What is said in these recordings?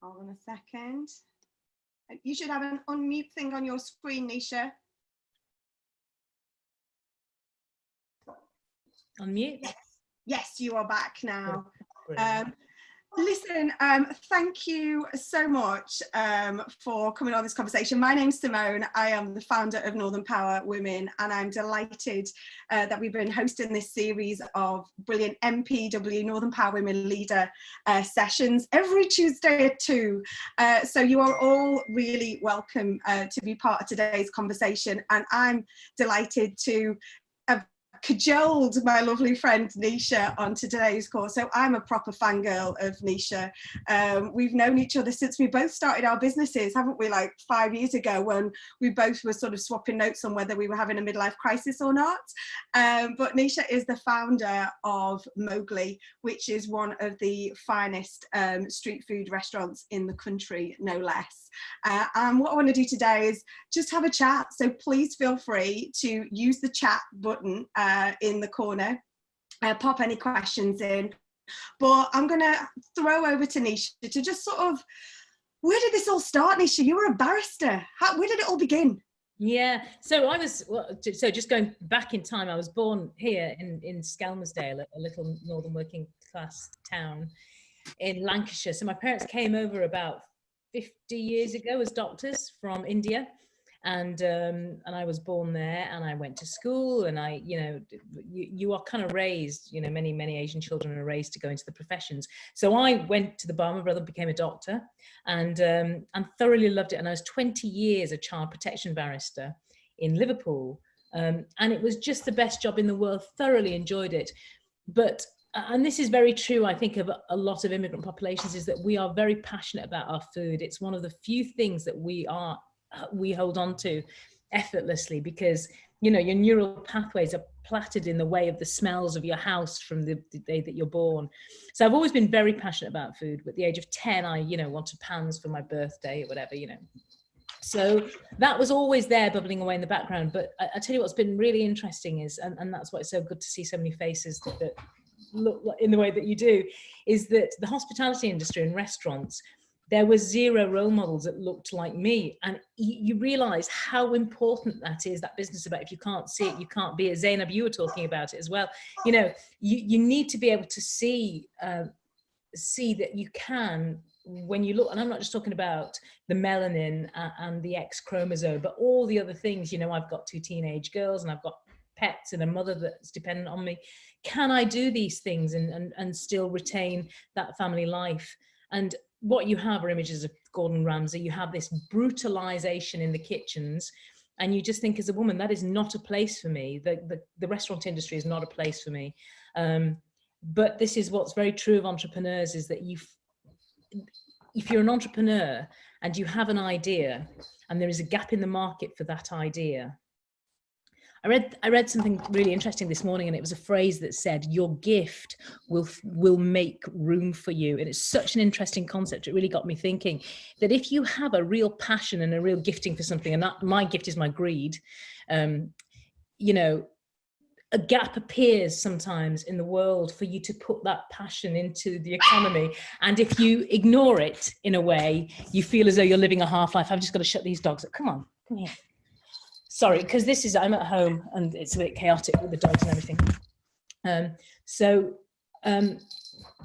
Hold on a second. You should have an unmute thing on your screen, Nisha. Unmute? Yes, yes, you are back now. Listen, thank you so much for coming on this conversation. My name's Simone. I am the founder of Northern Power Women, and I'm delighted that we've been hosting this series of brilliant NPW, Northern Power Women Leader sessions every Tuesday at 2. So you are all really welcome to be part of today's conversation, and I'm delighted to have cajoled my lovely friend Nisha onto today's course. So I'm a proper fangirl of Nisha. We've known each other since we both started our businesses, haven't we, like 5 years ago, when we both were sort of swapping notes on whether we were having a midlife crisis or not. But Nisha is the founder of Mowgli, which is one of the finest street food restaurants in the country, no less. And what I want to do today is just have a chat. So please feel free to use the chat button in the corner, pop any questions in, but I'm gonna throw over to Nisha to just sort of, where did this all start, Nisha? You were a barrister. Where did it all begin? Yeah, so I was, so just going back in time, I was born here in Skelmersdale, a little northern working class town in Lancashire. So my parents came over about 50 years ago as doctors from India. And I was born there, and I went to school, and I, you are kind of raised, many Asian children are raised to go into the professions. So I went to the bar, my brother became a doctor, and thoroughly loved it. And I was 20 years a child protection barrister in Liverpool. And it was just the best job in the world, thoroughly enjoyed it. But, and this is very true, I think, of a lot of immigrant populations, is that we are very passionate about our food. It's one of the few things that we hold on to effortlessly, because your neural pathways are plaited in the way of the smells of your house from the day that you're born. So I've always been very passionate about food. At the age of 10, I wanted pans for my birthday or whatever, so that was always there, bubbling away in the background. But I tell you what's been really interesting is, and that's why it's so good to see so many faces that look in the way that you do, is that the hospitality industry and restaurants, there were zero role models that looked like me. And you realize how important that is, that business about if you can't see it, you can't be it. Zainab, you were talking about it as well. You need to be able to see that you can, when you look, and I'm not just talking about the melanin and the X chromosome, but all the other things. I've got 2 teenage girls, and I've got pets and a mother that's dependent on me. Can I do these things and still retain that family life? And what you have are images of Gordon Ramsay. You have this brutalization in the kitchens, and you just think, as a woman, that is not a place for me. The restaurant industry is not a place for me. But this is what's very true of entrepreneurs, is that if you're an entrepreneur and you have an idea and there is a gap in the market for that idea. I read something really interesting this morning, and it was a phrase that said, your gift will make room for you. And it's such an interesting concept. It really got me thinking that if you have a real passion and a real gifting for something, and my gift is my greed, a gap appears sometimes in the world for you to put that passion into the economy. And if you ignore it, in a way, you feel as though you're living a half-life. I've just got to shut these dogs up. Come on, come here. Sorry, because I'm at home and it's a bit chaotic with the dogs and everything.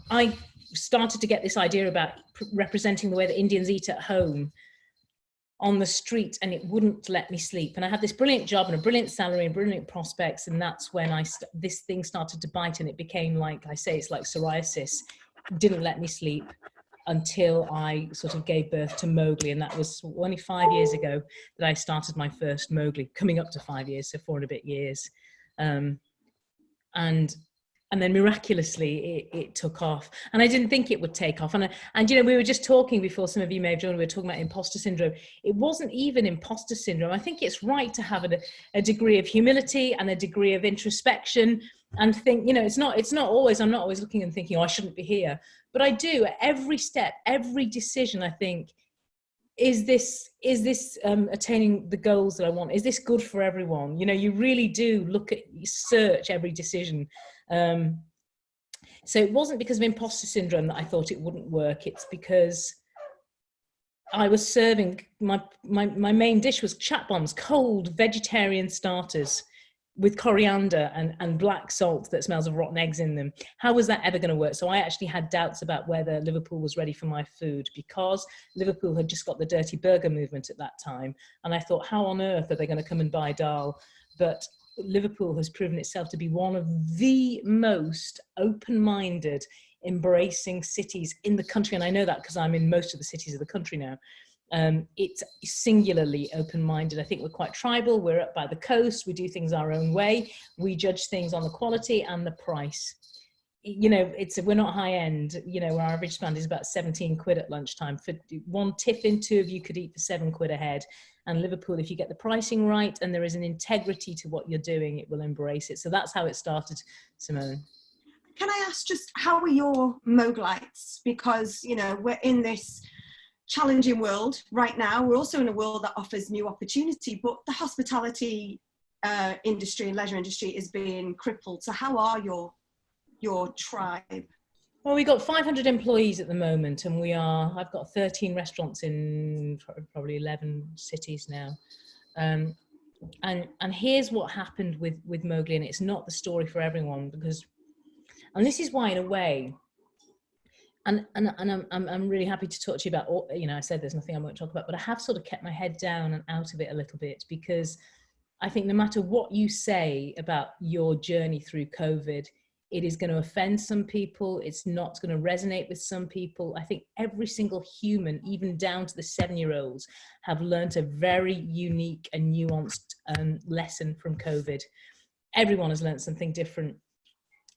I started to get this idea about representing the way that Indians eat at home on the street, and it wouldn't let me sleep. And I had this brilliant job and a brilliant salary and brilliant prospects. And that's when this thing started to bite, and it became, like I say, it's like psoriasis. It didn't let me sleep until I sort of gave birth to Mowgli. And that was only 5 years ago that I started my first Mowgli, coming up to 5 years, so 4 and a bit years. And then miraculously it took off, and I didn't think it would take off. And we were just talking before, some of you may have joined, we were talking about imposter syndrome. It wasn't even imposter syndrome. I think it's right to have a degree of humility and a degree of introspection, and think, it's not always, I'm not always looking and thinking, oh, I shouldn't be here. But I do, at every step, every decision, I think, is this attaining the goals that I want? Is this good for everyone? You really do search every decision. So it wasn't because of imposter syndrome that I thought it wouldn't work. It's because I was serving, my main dish was chat bombs, cold vegetarian starters with coriander and black salt that smells of rotten eggs in them. How was that ever going to work? So I actually had doubts about whether Liverpool was ready for my food, because Liverpool had just got the dirty burger movement at that time. And I thought, how on earth are they going to come and buy dal? But Liverpool has proven itself to be one of the most open-minded, embracing cities in the country. And I know that because I'm in most of the cities of the country now. It's singularly open-minded. I think we're quite tribal. We're up by the coast. We do things our own way. We judge things on the quality and the price. You know, we're not high end. You know, our average spend is about 17 quid at lunchtime. For one tiffin, two of you could eat for 7 quid a head. And Liverpool, if you get the pricing right and there is an integrity to what you're doing, it will embrace it. So that's how it started, Simone. Can I ask just how are your Mowglites? Because, you know, we're in this challenging world right now. We're also in a world that offers new opportunity, but the hospitality industry and leisure industry is being crippled. So how are your tribe? Well, we've got 500 employees at the moment, and I've got 13 restaurants in probably 11 cities now. And here's what happened with Mowgli, and it's not the story for everyone, and this is why, in a way, and I'm really happy to talk to you about, you know, I said there's nothing I won't talk about, but I have sort of kept my head down and out of it a little bit, because I think no matter what you say about your journey through COVID, it is going to offend some people. It's not going to resonate with some people. I think every single human, even down to the 7-year-olds, have learned a very unique and nuanced lesson from COVID. Everyone has learned something different.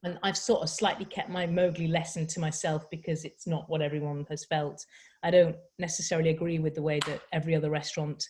And I've sort of slightly kept my Mowgli lesson to myself, because it's not what everyone has felt. I don't necessarily agree with the way that every other restaurant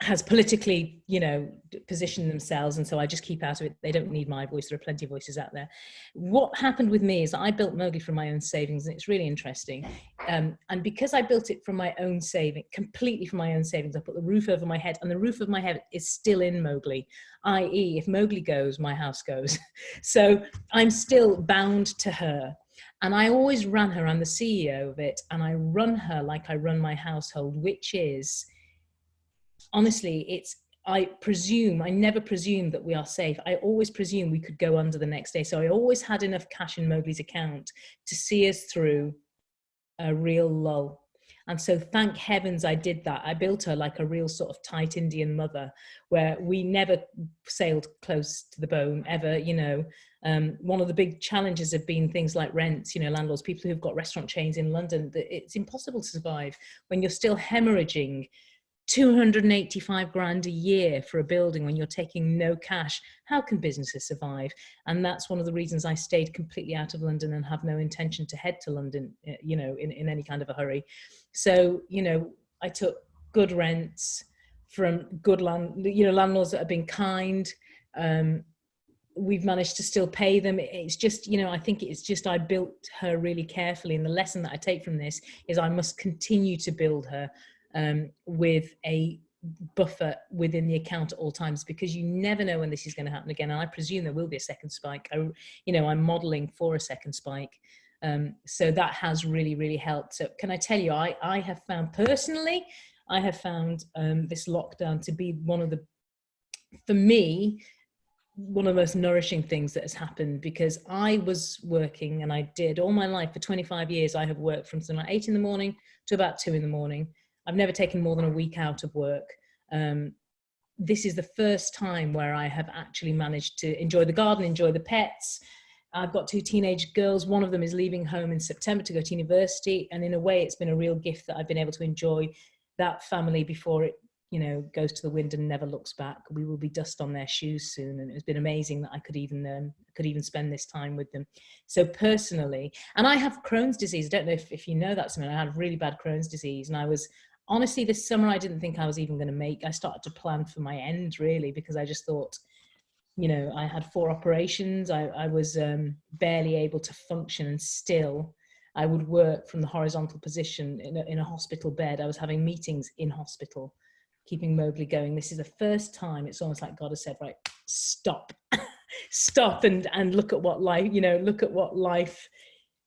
has politically, you know, positioned themselves. And so I just keep out of it. They don't need my voice. There are plenty of voices out there. What happened with me is I built Mowgli from my own savings, and it's really interesting. And because I built it from my own saving, completely from my own savings, I put the roof over my head, and the roof of my head is still in Mowgli, i.e. if Mowgli goes, my house goes. So I'm still bound to her. And I always ran her. I'm the CEO of it. And I run her like I run my household, which is, honestly, I never presume that we are safe. I always presume we could go under the next day. So I always had enough cash in Mowgli's account to see us through a real lull. And so thank heavens I did that. I built her like a real sort of tight Indian mother, where we never sailed close to the bone ever, you know. One of the big challenges have been things like rents, you know, landlords, people who've got restaurant chains in London, that it's impossible to survive when you're still hemorrhaging 285 grand a year for a building when you're taking no cash. How can businesses survive? And that's one of the reasons I stayed completely out of London and have no intention to head to London, you know, in any kind of a hurry. So, you know, I took good rents from good landlords that have been kind. We've managed to still pay them. It's just, you know, I think it's just, I built her really carefully. And the lesson that I take from this is I must continue to build her with a buffer within the account at all times, because you never know when this is going to happen again. And I presume there will be a second spike. I'm modeling for a second spike. So that has really, really helped. So can I tell you, I have found personally, this lockdown to be for me, one of the most nourishing things that has happened, because I was working, and I did all my life for 25 years. I have worked from something like 8 in the morning to about 2 in the morning. I've never taken more than a week out of work. This is the first time where I have actually managed to enjoy the garden, enjoy the pets. I've got 2 teenage girls. One of them is leaving home in September to go to university. And in a way, it's been a real gift that I've been able to enjoy that family before it, you know, goes to the wind and never looks back. We will be dust on their shoes soon. And it's been amazing that I could even spend this time with them. So personally, and I have Crohn's disease. I don't know if you know that, Simone. I had really bad Crohn's disease, and I was, honestly, this summer, I didn't think I was even going to I started to plan for my end, really, because I just thought, you know, I had 4 operations. I was barely able to function, and still I would work from the horizontal position in a hospital bed. I was having meetings in hospital, keeping Mowgli going. This is the first time it's almost like God has said, right, stop, stop and look at what life, you know,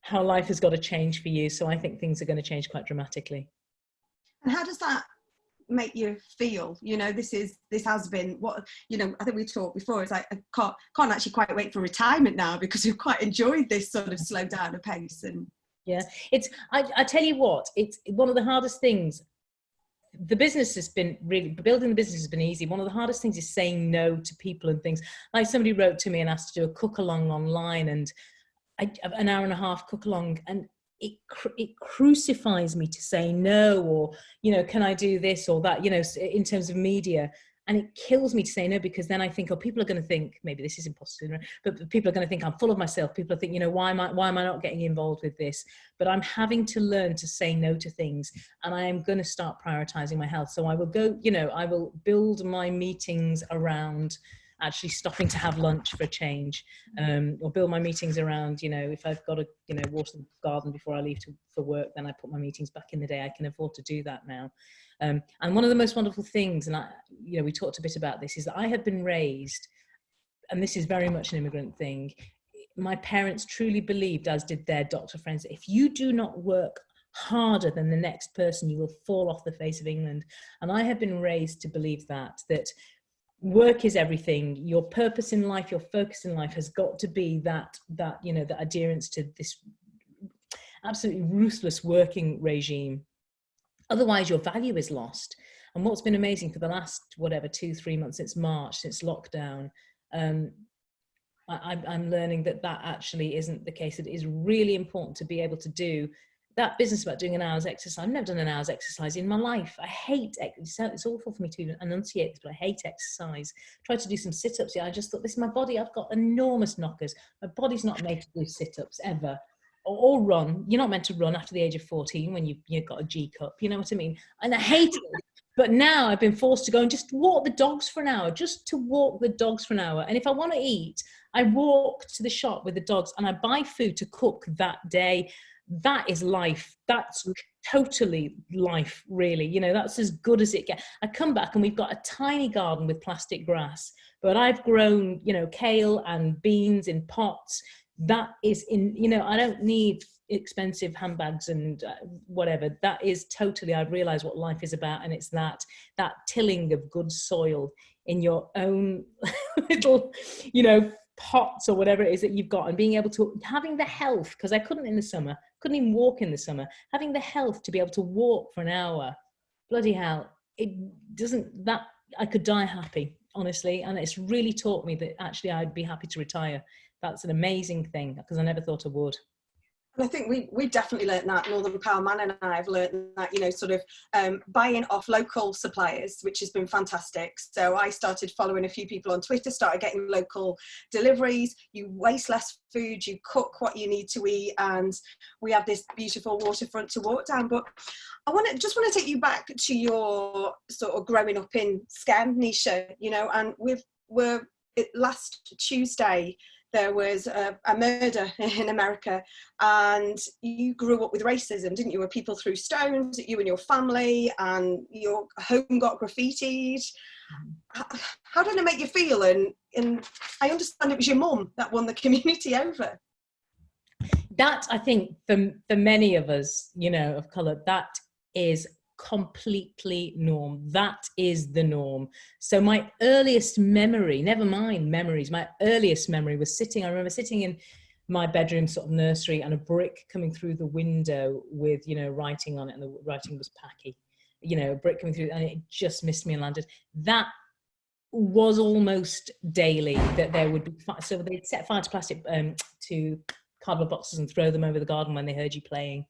how life has got to change for you. So I think things are going to change quite dramatically. And how does that make you feel? You know, this has been what, you know, I think we talked before, it's like I can't actually quite wait for retirement now, because we've quite enjoyed this sort of slow down of pace. And yeah, it's I tell you what, it's one of the hardest things. The business has been really, building the business has been easy. One of the hardest things is saying no to people and things. Like somebody wrote to me and asked to do a cook along online, and an hour and a half cook along, and it crucifies me to say no, or, you know, can I do this or that, you know, in terms of media. And it kills me to say no, because then I think, oh, people are going to think, maybe this is impossible, but people are going to think I'm full of myself. People are thinking, you know, why am I not getting involved with this? But I'm having to learn to say no to things, and I am going to start prioritizing my health. So I will go, you know, I will build my meetings around actually stopping to have lunch for a change, or build my meetings around, you know, if I've got to, you know, water the garden before I leave for work, then I put my meetings back in the day. I can afford to do that now. And one of the most wonderful things, and you know, we talked a bit about this, is that I have been raised, and this is very much an immigrant thing. My parents truly believed, as did their doctor friends, that if you do not work harder than the next person, you will fall off the face of England. And I have been raised to believe that work is everything. Your purpose in life, your focus in life has got to be that, you know, that adherence to this absolutely ruthless working regime. Otherwise, your value is lost. And what's been amazing for the last, 2-3 months, since March, since lockdown, I'm learning that actually isn't the case. It is really important to be able to do that business about doing an hour's exercise. I've never done an hour's exercise in my life. I hate exercise. It's awful for me to even enunciate this, but I hate exercise. Tried to do some sit-ups. Yeah, I just thought, this is my body. I've got enormous knockers. My body's not made to do sit-ups ever. Or run. You're not meant to run after the age of 14 when you've got a G cup. You know what I mean? And I hate it. But now I've been forced to go and just walk the dogs for an hour, just to walk the dogs for an hour. And if I want to eat, I walk to the shop with the dogs and I buy food to cook that day. That is life. That's totally life, really. You know, that's as good as it gets. I come back and we've got a tiny garden with plastic grass, but I've grown, you know, kale and beans in pots. That is in, you know, I don't need expensive handbags and whatever. That is totally, I've realized what life is about. And it's that tilling of good soil in your own little, you know, pots or whatever it is that you've got, and being able to, having the health, because I couldn't in the summer, couldn't even walk in the summer, having the health to be able to walk for an hour, bloody hell, it doesn't, that I could die happy, honestly. And it's really taught me that actually I'd be happy to retire. That's an amazing thing, because I never thought I would. And I think we definitely learned that. Northern Power Man and I have learned that, you know, sort of buying off local suppliers, which has been fantastic. So I started following a few people on Twitter, started getting local deliveries. You waste less food, you cook what you need to eat, and we have this beautiful waterfront to walk down. But I just want to take you back to your sort of growing up in Skem, Nisha, you know, and last Tuesday, there was a murder in America, and you grew up with racism, didn't you? Where people threw stones at you and your family, and your home got graffitied. How did it make you feel? And I understand it was your mum that won the community over. That, I think, for many of us, you know, of colour, that is completely norm. That is the norm. So my earliest memory, never mind memories, my earliest memory was I remember sitting in my bedroom sort of nursery, and a brick coming through the window with, you know, writing on it, and the writing was Packy, you know, a brick coming through, and it just missed me and landed. That was almost daily, that there would be, so they'd set fire to plastic, to cardboard boxes and throw them over the garden when they heard you playing.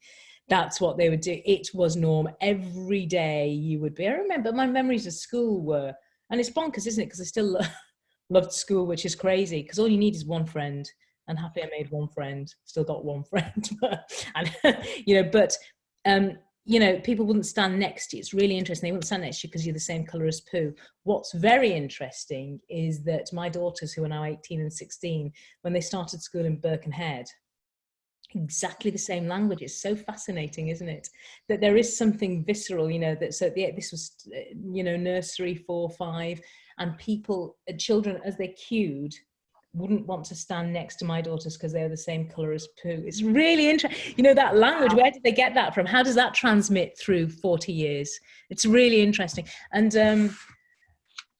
That's what they would do. It was norm. Every day you would be. I remember my memories of school were, and it's bonkers, isn't it? Because I still loved school, which is crazy, because all you need is one friend. And happily I made one friend, still got one friend. And, you know, but, you know, people wouldn't stand next to you. It's really interesting. They wouldn't stand next to you because you're the same colour as poo. What's very interesting is that my daughters, who are now 18 and 16, when they started school in Birkenhead, exactly the same language. It's so fascinating, isn't it, that there is something visceral, you know, that, so this was, you know, nursery 4, 5, and children, as they queued, wouldn't want to stand next to my daughters because they're the same color as poo. It's really interesting. You know, that language, where did they get that from? How does that transmit through 40 years? It's really interesting. And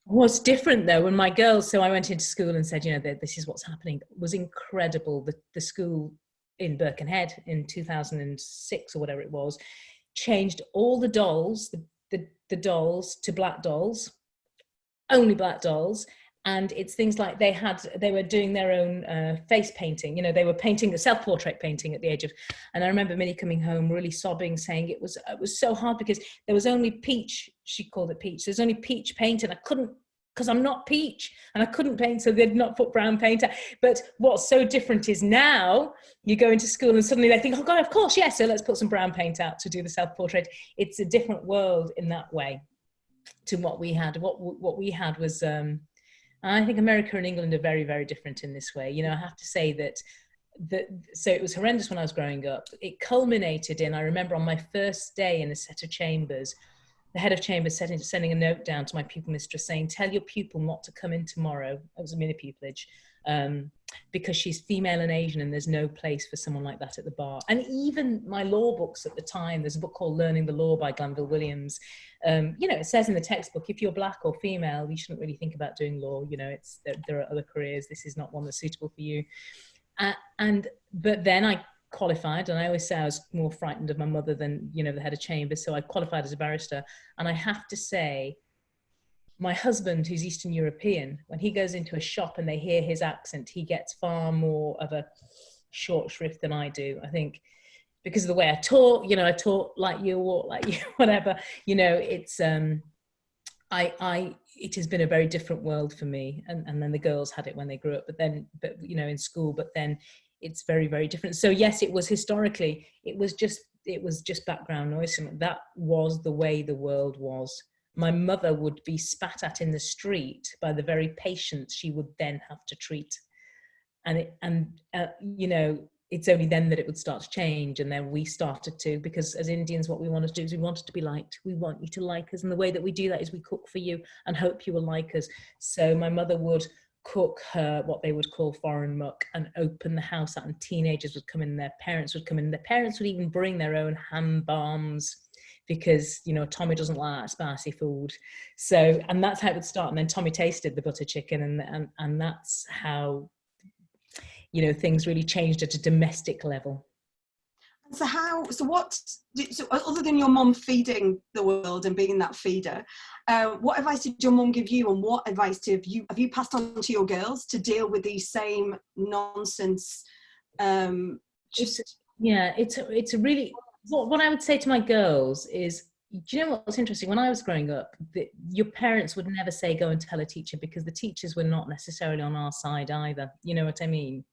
what's different though, when my girls, so I went into school and said, you know, this is what's happening, it was incredible. The school in Birkenhead in 2006 or whatever it was, changed all the dolls, the dolls to black dolls, only black dolls. And it's things like they were doing their own face painting. You know, they were painting a self-portrait painting at the age of, and I remember Minnie coming home really sobbing, saying it was so hard because there was only peach, she called it peach. There's only peach paint and I couldn't, because I'm not peach and I couldn't paint, so they'd not put brown paint out. But what's so different is now you go into school and suddenly they think, oh God, of course, yes, so let's put some brown paint out to do the self-portrait. It's a different world in that way to what we had. What we had was, I think America and England are very, very different in this way. You know, I have to say so it was horrendous when I was growing up. It culminated in, I remember on my first day in a set of chambers, the head of chambers sending a note down to my pupil mistress saying, tell your pupil not to come in tomorrow. It was a mini pupillage, because she's female and Asian and there's no place for someone like that at the bar. And even my law books at the time, there's a book called Learning the Law by Glanville Williams. You know, it says in the textbook, if you're black or female, you shouldn't really think about doing law. You know, there are other careers. This is not one that's suitable for you. But then I qualified, and I always say I was more frightened of my mother than, you know, the head of chambers. So I qualified as a barrister. And I have to say, my husband, who's Eastern European, when he goes into a shop and they hear his accent, he gets far more of a short shrift than I do. I think because of the way I talk, you know, I talk like you, walk like you, whatever, you know, it's, it has been a very different world for me. And then the girls had it when they grew up, but you know, in school, but then it's very, very different. So yes, it was historically, it was just background noise. That was the way the world was. My mother would be spat at in the street by the very patients she would then have to treat. And you know, it's only then that it would start to change. And then we started to, because as Indians, what we wanted to do is we wanted to be liked. We want you to like us. And the way that we do that is we cook for you and hope you will like us. So my mother would cook her, what they would call foreign muck, and open the house out, and teenagers would come in, their parents would come in, their parents would even bring their own hand balms, because, you know, Tommy doesn't like spicy food. So, and that's how it would start. And then Tommy tasted the butter chicken, and that's how, you know, things really changed at a domestic level. So other than your mum feeding the world and being that feeder, what advice did your mum give you, and what advice have you passed on to your girls to deal with these same nonsense? It's a really, what I would say to my girls is, do you know what's interesting? When I was growing up, your parents would never say, go and tell a teacher, because the teachers were not necessarily on our side either. You know what I mean?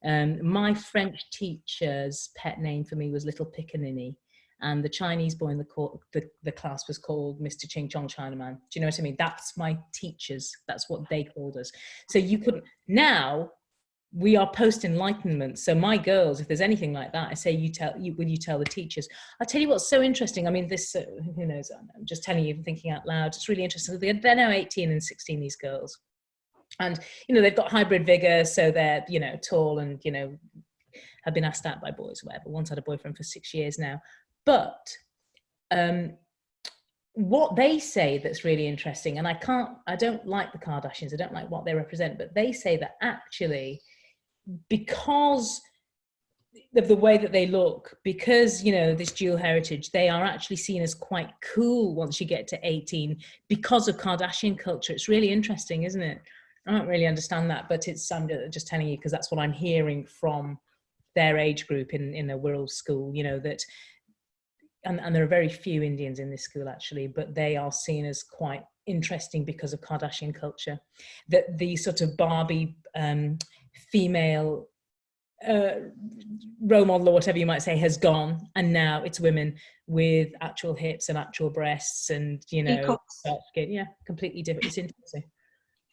My French teacher's pet name for me was Little Pickaninny, and the Chinese boy in the class was called Mr. Ching Chong Chinaman. Do you know what I mean? That's my teachers. That's what they called us. So you couldn't. Now we are post-enlightenment. So my girls, if there's anything like that, I say, will you tell the teachers? I'll tell you what's so interesting. I mean, this, who knows, I'm just telling you, thinking out loud. It's really interesting. They're now 18 and 16, these girls. And, you know, they've got hybrid vigor, so they're, you know, tall and, you know, have been asked out by boys, whatever. One's had a boyfriend for 6 years now. But what they say that's really interesting, and I don't like the Kardashians, I don't like what they represent, but they say that actually, because of the way that they look, because, you know, this dual heritage, they are actually seen as quite cool once you get to 18 because of Kardashian culture. It's really interesting, isn't it? I don't really understand that, but I'm just telling you because that's what I'm hearing from their age group in a world school, you know, that, and there are very few Indians in this school actually, but they are seen as quite interesting because of Kardashian culture. That the sort of Barbie female role model, or whatever you might say, has gone, and now it's women with actual hips and actual breasts, and, you know, yeah, completely different. It's interesting.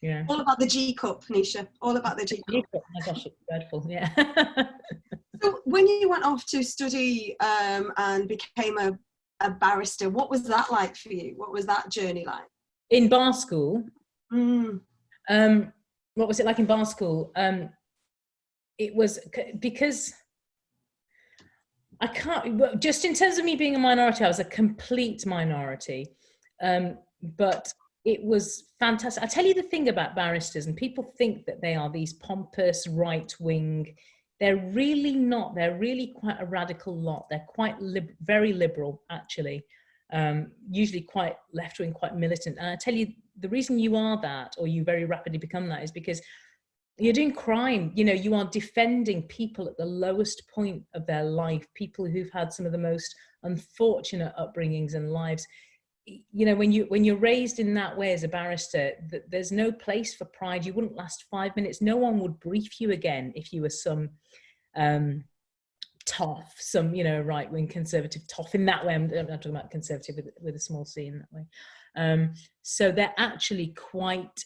Yeah. All about the G cup, Nisha. All about the G cup. Oh my gosh, it's dreadful. Yeah. So when you went off to study and became a barrister, what was that like for you? What was that journey like? In bar school? what was it like in bar school? It was because I can't, just in terms of me being a minority, I was a complete minority. But it was fantastic. I tell you the thing about barristers, and people think that they are these pompous right wing. They're really not. They're really quite a radical lot. They're quite very liberal, actually. Usually quite left wing, quite militant. And I tell you, the reason you are that, or you very rapidly become that, is because you're doing crime. You know, you are defending people at the lowest point of their life, people who've had some of the most unfortunate upbringings and lives. You know, when you're raised in that way as a barrister, there's no place for pride. You wouldn't last 5 minutes. No one would brief you again if you were some toff, some, you know, right-wing conservative toff in that way. I'm not talking about conservative with a small c in that way. So they're actually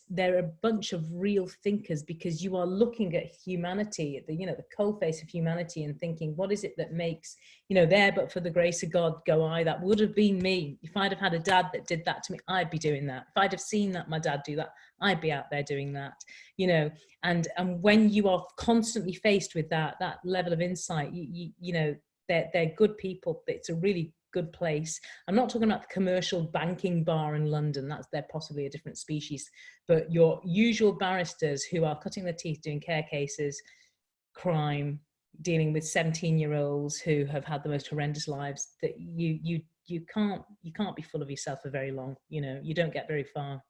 they're a bunch of real thinkers, because you are looking at humanity, at the, you know, the coalface of humanity, and thinking, what is it that makes, you know, there but for the grace of God go I. That would have been me. If I'd have had a dad that did that to me, I'd be doing that. If I'd have seen that my dad do that, I'd be out there doing that, you know. And when you are constantly faced with that level of insight, you know, they're good people. It's a really good place. I'm not talking about the commercial banking bar in London. They're possibly a different species. But your usual barristers who are cutting their teeth doing care cases, crime, dealing with 17-year-olds who have had the most horrendous lives, that you can't be full of yourself for very long. You know, you don't get very far.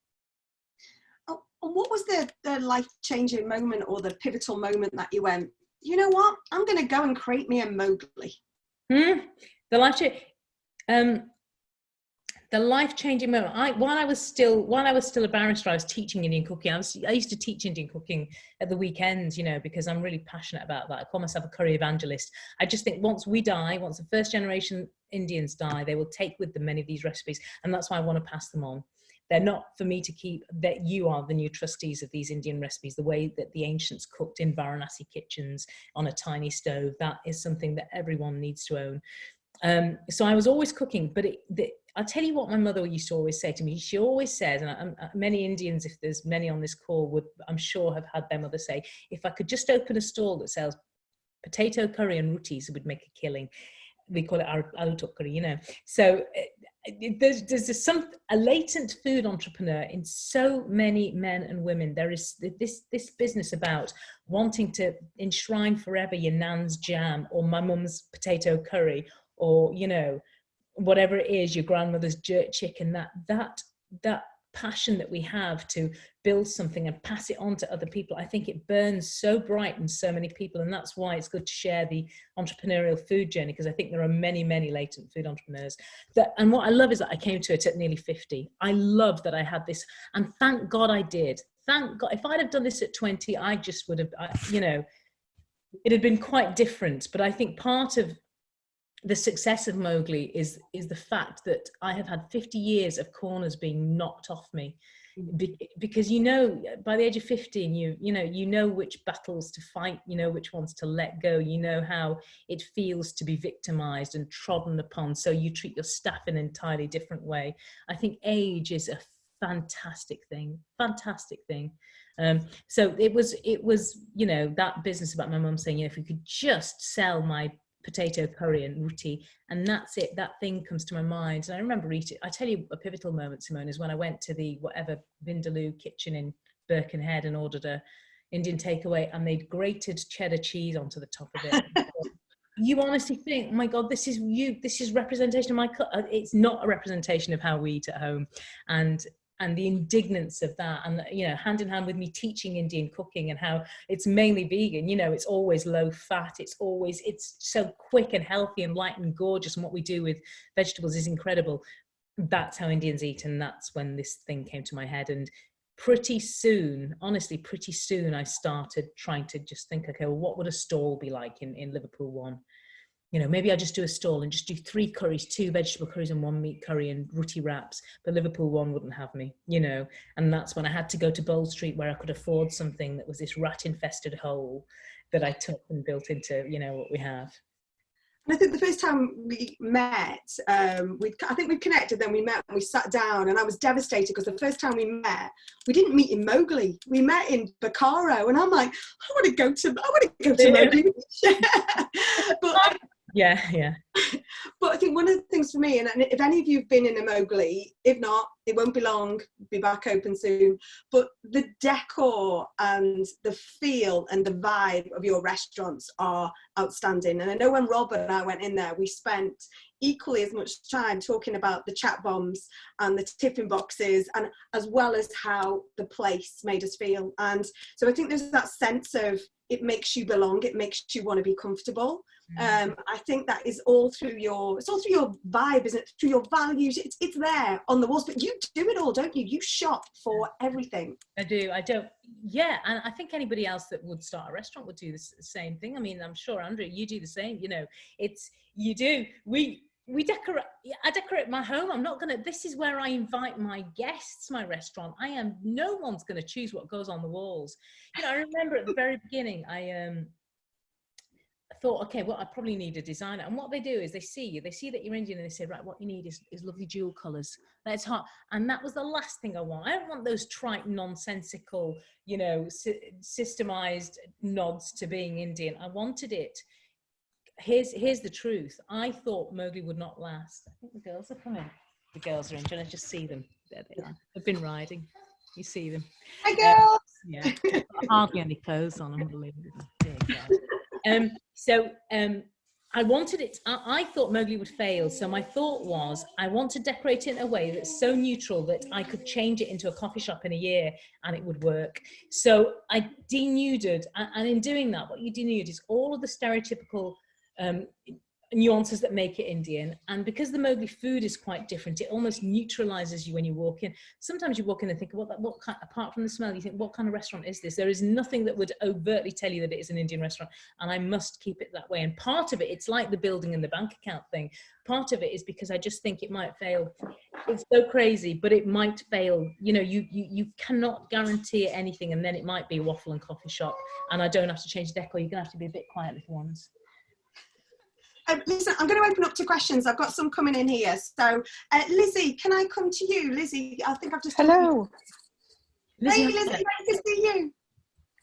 Oh, what was the life-changing moment, or the pivotal moment that you went, you know what, I'm going to go and create me a Mowgli? The life-changing moment. While I was still a barrister, I was teaching Indian cooking. I used to teach Indian cooking at the weekends, you know, because I'm really passionate about that. I call myself a curry evangelist. I just think once we die, once the first generation Indians die, they will take with them many of these recipes, and that's why I want to pass them on. They're not for me to keep. That you are the new trustees of these Indian recipes, the way that the ancients cooked in Varanasi kitchens on a tiny stove. That is something that everyone needs to own. So I was always cooking, but I'll tell you what my mother used to always say to me. She always says, and many Indians, if there's many on this call, would, I'm sure, have had their mother say, if I could just open a stall that sells potato curry and rotis, it would make a killing. We call it aloo tukri, you know. So there's a latent food entrepreneur in so many men and women. There is this business about wanting to enshrine forever your nan's jam, or my mum's potato curry, or, you know, whatever it is, your grandmother's jerk chicken. That passion that we have to build something and pass it on to other people, I think it burns so bright in so many people. And that's why it's good to share the entrepreneurial food journey, because I think there are many latent food entrepreneurs and what I love is that I came to it at nearly 50. I love that I had this, and thank God I did. Thank God. If I'd have done this at 20, I just would have, you know, it had been quite different. But I think part of the success of Mowgli is the fact that I have had 50 years of corners being knocked off me, because, you know, by the age of 15, you know which battles to fight, you know which ones to let go, you know how it feels to be victimized and trodden upon, so you treat your staff in an entirely different way. I think age is a fantastic thing. So it was, you know, that business about my mum saying, you know, if we could just sell my potato curry and roti, and that's it, that thing comes to my mind. And I remember eating, I tell you, a pivotal moment, Simone, is when I went to the whatever Vindaloo kitchen in Birkenhead and ordered a Indian takeaway, and they'd grated cheddar cheese onto the top of it. You honestly think, oh my God, this is representation of my it's not a representation of how we eat at home. And the indignance of that, and, you know, hand in hand with me teaching Indian cooking and how it's mainly vegan, you know, it's always low fat, it's so quick and healthy and light and gorgeous, and what we do with vegetables is incredible. That's how Indians eat, and that's when this thing came to my head. And pretty soon, honestly, I started trying to just think, okay, well, what would a stall be like in Liverpool 1? You know, maybe I just do a stall and just do 3 curries, 2 vegetable curries and 1 meat curry and roti wraps. But Liverpool 1 wouldn't have me, you know. And that's when I had to go to Bold Street, where I could afford something that was this rat-infested hole that I took and built into, you know, what we have. And I think the first time we met, I think we connected, then we met and we sat down, and I was devastated because the first time we met, we didn't meet in Mowgli. We met in Bacaro, and I'm like, I want to go to Mowgli. But yeah. But I think one of the things for me, and if any of you have been in a Mowgli, if not, it won't be long, be back open soon. But the decor and the feel and the vibe of your restaurants are outstanding. And I know when Rob and I went in there, we spent equally as much time talking about the chat bombs and the tiffin boxes, and as well as how the place made us feel. And so I think there's that sense of, it makes you belong, it makes you want to be comfortable. I think that is all through your vibe, isn't it? Through your values, it's there on the walls. But you do it all, don't you? You shop for everything. I do. I don't. Yeah, and I think anybody else that would start a restaurant would do the same thing. I mean, I'm sure, Andrew, you do the same. You know, you do. We decorate. I decorate my home. I'm not gonna. This is where I invite my guests. My restaurant. No one's gonna choose what goes on the walls. You know, I remember at the very beginning, I thought, okay, well, I probably need a designer. And what they do is they see that you're Indian, and they say, right, what you need is lovely jewel colours. That's hot. And that was the last thing I want. I don't want those trite, nonsensical, you know, systemized nods to being Indian. I wanted it. Here's the truth. I thought Mowgli would not last. I think the girls are coming. The girls are in. Do you want to just see them? There they are. They've been riding. You see them. Hi, girls. Yeah. Hardly any clothes on. Unbelievable. Dear God. I wanted it. I thought Mowgli would fail. So my thought was, I want to decorate it in a way that's so neutral that I could change it into a coffee shop in a year and it would work. So I denuded, and in doing that, what you denude is all of the stereotypical nuances that make it Indian. And because the Mowgli food is quite different, it almost neutralizes you when you walk in. Sometimes you walk in and think, what kind, apart from the smell, you think, what kind of restaurant is this? There is nothing that would overtly tell you that it is an Indian restaurant, and I must keep it that way. And part of it, it's like the building and the bank account thing. Part of it is because I just think it might fail. It's so crazy, but it might fail. You know, you cannot guarantee anything, and then it might be a waffle and coffee shop, and I don't have to change the decor. You're gonna have to be a bit quiet, little ones. Listen, I'm going to open up to questions. I've got some coming in here. So, Lizzie, can I come to you? Lizzie, I think I've just... Hello. Hey, Lizzie, nice to see you.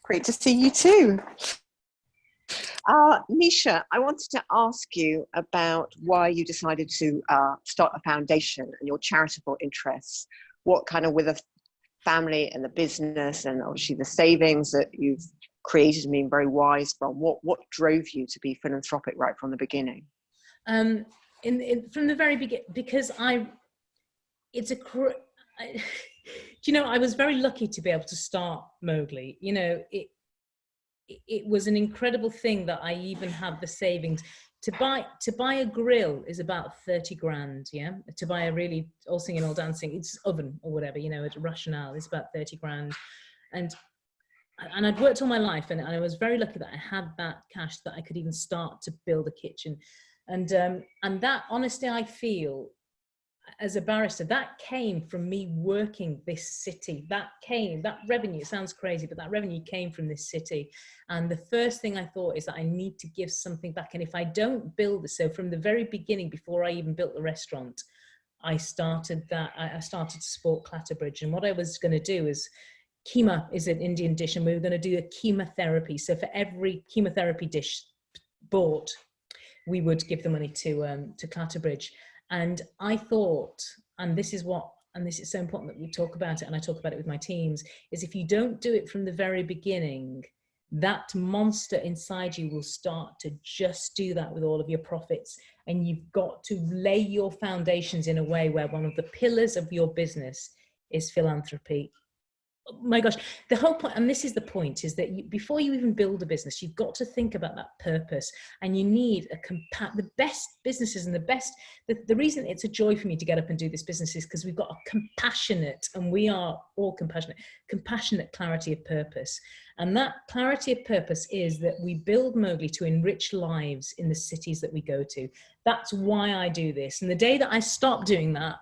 Great to see you too. Nisha, I wanted to ask you about why you decided to start a foundation and your charitable interests. What kind of, with a family and the business and obviously the savings that you've created and being very wise from, what drove you to be philanthropic right from the beginning? From the very beginning, because I was very lucky to be able to start Mowgli. You know, it was an incredible thing that I even have the savings to buy a grill is about 30 grand. Yeah, to buy a really all singing all dancing, it's oven or whatever, you know, at Rationale is about 30 grand. And I'd worked all my life, and I was very lucky that I had that cash that I could even start to build a kitchen. And that, honestly, I feel, as a barrister, that came from me working this city. That revenue, it sounds crazy, but that revenue came from this city. And the first thing I thought is that I need to give something back. And if I don't build it, so from the very beginning, before I even built the restaurant, I started to support Clatterbridge. And what I was going to do is, keema is an Indian dish, and we were going to do a chemotherapy. So for every chemotherapy dish bought, we would give the money to Clatterbridge. And I thought, and this is so important that we talk about it, and I talk about it with my teams, is if you don't do it from the very beginning, that monster inside you will start to just do that with all of your profits. And you've got to lay your foundations in a way where one of the pillars of your business is philanthropy. My gosh, the whole point, and this is the point, is that before you even build a business, you've got to think about that purpose. And you need the best businesses, and the reason it's a joy for me to get up and do this business is because we've got a compassionate, and we are all compassionate clarity of purpose. And that clarity of purpose is that we build Mowgli to enrich lives in the cities that we go to. That's why I do this. And the day that I stop doing that,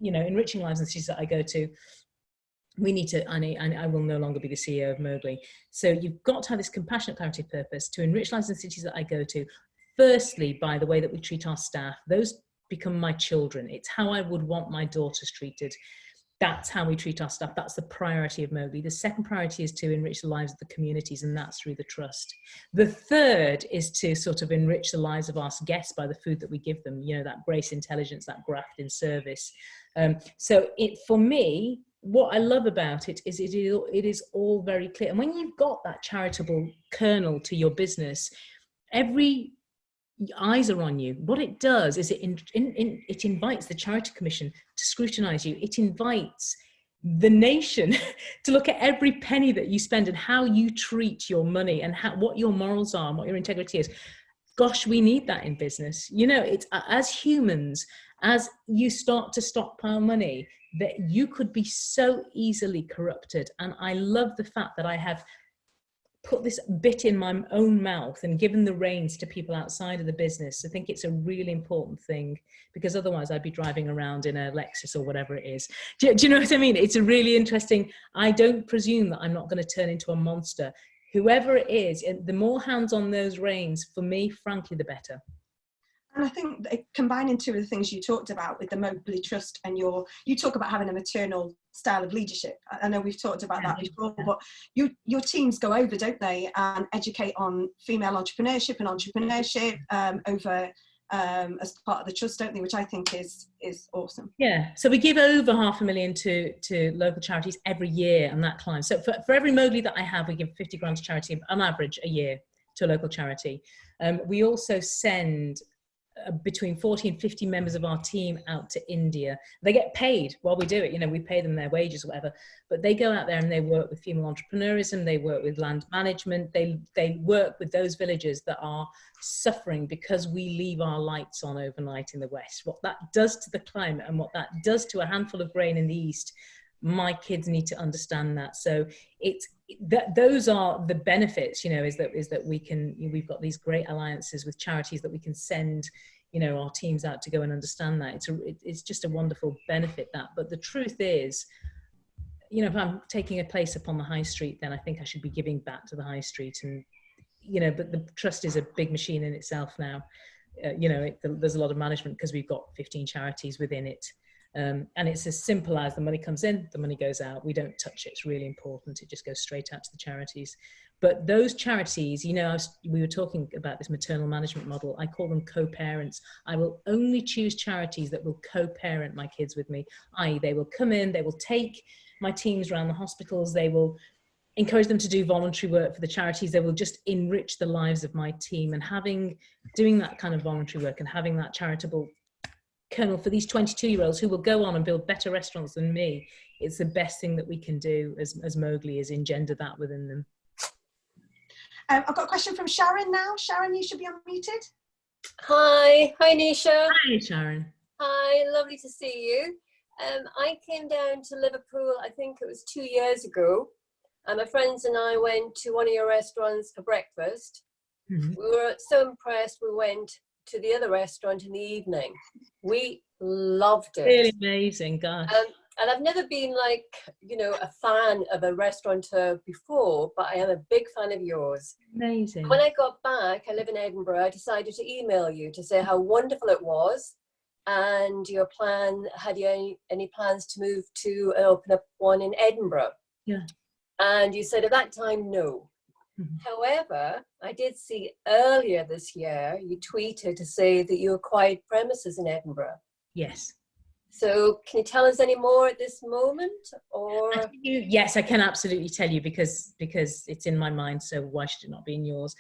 enriching lives in the cities that I go to, I will no longer be the CEO of Mowgli. So you've got to have this compassionate clarity of purpose to enrich lives in cities that I go to, firstly by the way that we treat our staff. Those become my children. It's how I would want my daughters treated. That's how we treat our staff. That's the priority of Mowgli. The second priority is to enrich the lives of the communities, and that's through the trust. The third is to sort of enrich the lives of our guests by the food that we give them, you know, that grace, intelligence, that graft in service. So for me, what I love about it is it is all very clear. And when you've got that charitable kernel to your business, every eyes are on you. What it does is it invites the Charity Commission to scrutinise you. It invites the nation to look at every penny that you spend and how you treat your money and what your morals are and what your integrity is. Gosh, we need that in business. You know, it's as humans, as you start to stockpile money, that you could be so easily corrupted. And I love the fact that I have put this bit in my own mouth and given the reins to people outside of the business. I think it's a really important thing, because otherwise I'd be driving around in a Lexus or whatever it is. Do you know what I mean? It's a really interesting, I don't presume that I'm not going to turn into a monster. Whoever it is, the more hands on those reins, for me, frankly, the better. And I think combining two of the things you talked about with the Mowgli Trust and you talk about having a maternal style of leadership. I know we've talked about that before, but your teams go over, don't they, and educate on female entrepreneurship and entrepreneurship over as part of the trust, don't they, which I think is awesome. Yeah, so we give over $500,000 to local charities every year, and that climbs. So for every Mowgli that I have, we give 50 grand to charity on average a year to a local charity. We also send between 40 and 50 members of our team out to India. They get paid while we do it, you know, we pay them their wages or whatever, but they go out there and they work with female entrepreneurism, they work with land management, they work with those villages that are suffering because we leave our lights on overnight in the West. What that does to the climate and what that does to a handful of grain in the East, my kids need to understand that. So those are the benefits, you know, is that we've got these great alliances with charities that we can send, you know, our teams out to go and understand that. It's just a wonderful benefit, that. But the truth is, you know, if I'm taking a place upon the high street, then I think I should be giving back to the high street. And, you know, but the trust is a big machine in itself now. You know, there's a lot of management because we've got 15 charities within it. And it's as simple as the money comes in, the money goes out. We don't touch it. It's really important. It just goes straight out to the charities. But those charities, you know, we were talking about this maternal management model. I call them co-parents. I will only choose charities that will co-parent my kids with me, i.e. they will come in, they will take my teams around the hospitals, they will encourage them to do voluntary work for the charities, they will just enrich the lives of my team. And doing that kind of voluntary work and having that charitable kernel for these 22-year-olds who will go on and build better restaurants than me, it's the best thing that we can do as Mowgli, is engender that within them. I've got a question from Sharon now. Sharon, you should be unmuted. Hi Nisha. Hi Sharon. Hi, lovely to see you. I came down to Liverpool, I think it was 2 years ago, and my friends and I went to one of your restaurants for breakfast. Mm-hmm. We were so impressed, we went to the other restaurant in the evening. We loved it. Really amazing, gosh. And I've never been, like, you know, a fan of a restaurateur before, but I am a big fan of yours. Amazing. When I got back, I live in Edinburgh, I decided to email you to say how wonderful it was, and your plan, had you any plans to move to open up one in Edinburgh? Yeah. And you said at that time, no. Mm-hmm. However, I did see earlier this year, you tweeted to say that you acquired premises in Edinburgh. Yes. So can you tell us any more at this moment? Or yes, I can absolutely tell you, because it's in my mind, so why should it not be in yours?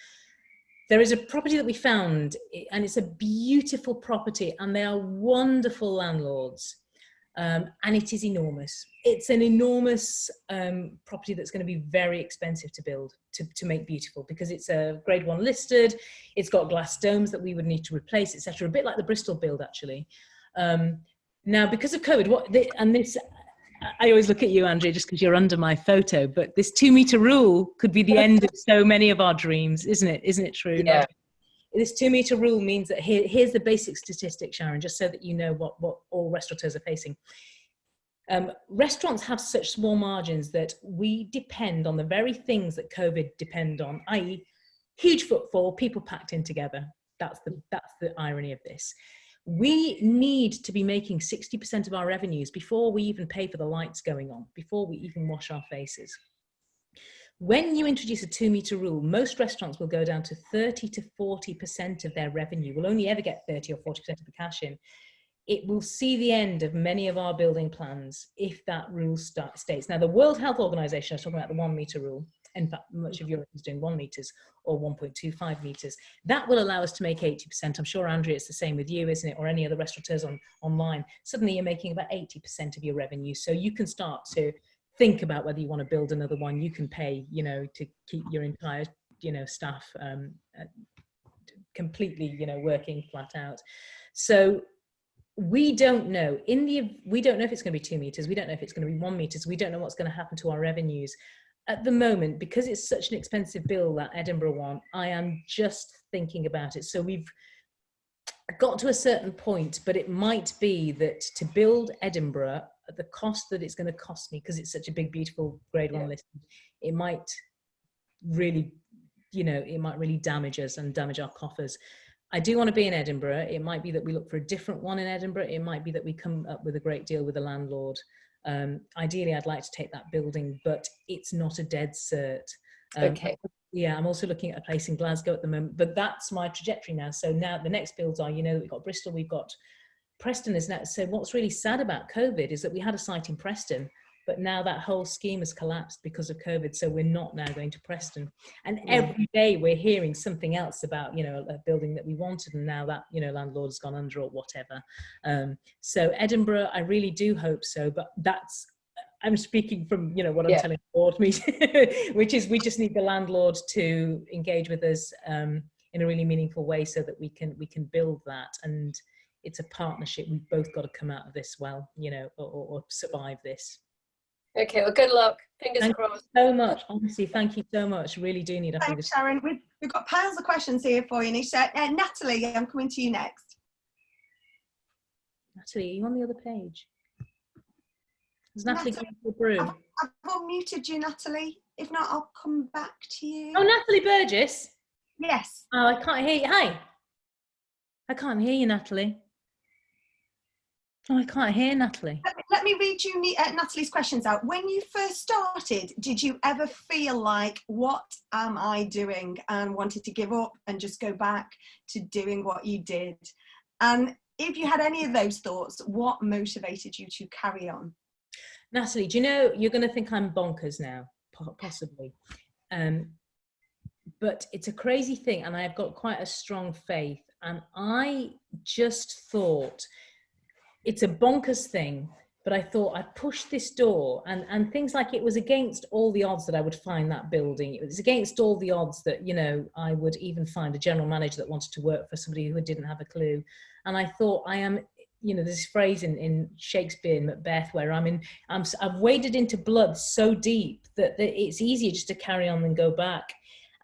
There is a property that we found, and it's a beautiful property, and they are wonderful landlords. And it is enormous. It's an enormous property that's going to be very expensive to build, to make beautiful, because it's a grade 1 listed, it's got glass domes that we would need to replace, etc. A bit like the Bristol build, actually. Now, because of COVID, I always look at you, Andrea, just because you're under my photo, but this 2-meter rule could be the end of so many of our dreams, isn't it? Isn't it true? Yeah. This 2-meter rule means that here's the basic statistic, Sharon, just so that you know what all restaurateurs are facing. Restaurants have such small margins that we depend on the very things that COVID depend on, i.e. huge footfall, people packed in together. That's the irony of this. We need to be making 60% of our revenues before we even pay for the lights going on, before we even wash our faces. When you introduce a 2-meter rule, most restaurants will go down to 30 to 40% of their revenue. Will only ever get 30 or 40% of the cash in. It will see the end of many of our building plans if that rule stays. Now, the World Health Organization, I was talking about the 1-meter rule. In fact, much of Europe is doing 1 meters or 1.25 meters. That will allow us to make 80%. I'm sure, Andrea, it's the same with you, isn't it? Or any other restaurateurs online. Suddenly you're making about 80% of your revenue. So you can start to think about whether you want to build another one. You can pay, you know, to keep your entire, you know, staff completely, you know, working flat out. So we don't know. We don't know if it's going to be 2 meters. We don't know if it's going to be 1 meters. We don't know what's going to happen to our revenues. At the moment, because it's such an expensive bill, that Edinburgh one, I am just thinking about it. So we've got to a certain point, but it might be that to build Edinburgh at the cost that it's going to cost me, because it's such a big, beautiful grade 1 list, it might really, you know, it might really damage us and damage our coffers. I do want to be in Edinburgh. It might be that we look for a different one in Edinburgh. It might be that we come up with a great deal with the landlord. Ideally, I'd like to take that building, but it's not a dead cert. Okay. Yeah, I'm also looking at a place in Glasgow at the moment, but that's my trajectory now. So now the next builds are, you know, we've got Bristol, we've got Preston is now. So what's really sad about COVID is that we had a site in Preston, but now that whole scheme has collapsed because of COVID. So we're not now going to Preston. And every day we're hearing something else about, you know, a building that we wanted, and now that, you know, landlord has gone under or whatever. So Edinburgh, I really do hope so, but that's, I'm speaking from, you know, what I'm telling the board meeting, which is we just need the landlord to engage with us in a really meaningful way so that we can build that. And it's a partnership. We've both got to come out of this well, you know, or survive this. Okay, well, good luck. Fingers crossed. Thank you so much. Honestly, thank you so much. Really do need a Thanks, Sharon. We've got piles of questions here for you, Nisha. Natalie, I'm coming to you next. Natalie, are you on the other page? Is Natalie going to the broom? I've unmuted you, Natalie. If not, I'll come back to you. Oh, Natalie Burgess? Yes. Oh, I can't hear you. Hi. I can't hear you, Natalie. Oh, I can't hear Natalie. Let me read you Natalie's questions out. When you first started, did you ever feel like, what am I doing? And wanted to give up and just go back to doing what you did? And if you had any of those thoughts, what motivated you to carry on? Natalie, do you know, you're going to think I'm bonkers now, possibly. But it's a crazy thing, and I've got quite a strong faith. And I just thought, it's a bonkers thing, but I thought I'd push this door, and things like, it was against all the odds that I would find that building. It was against all the odds that, you know, I would even find a general manager that wanted to work for somebody who didn't have a clue. And I thought, I am, you know, there's this phrase in Shakespeare, Macbeth, where I've waded into blood so deep that it's easier just to carry on than go back.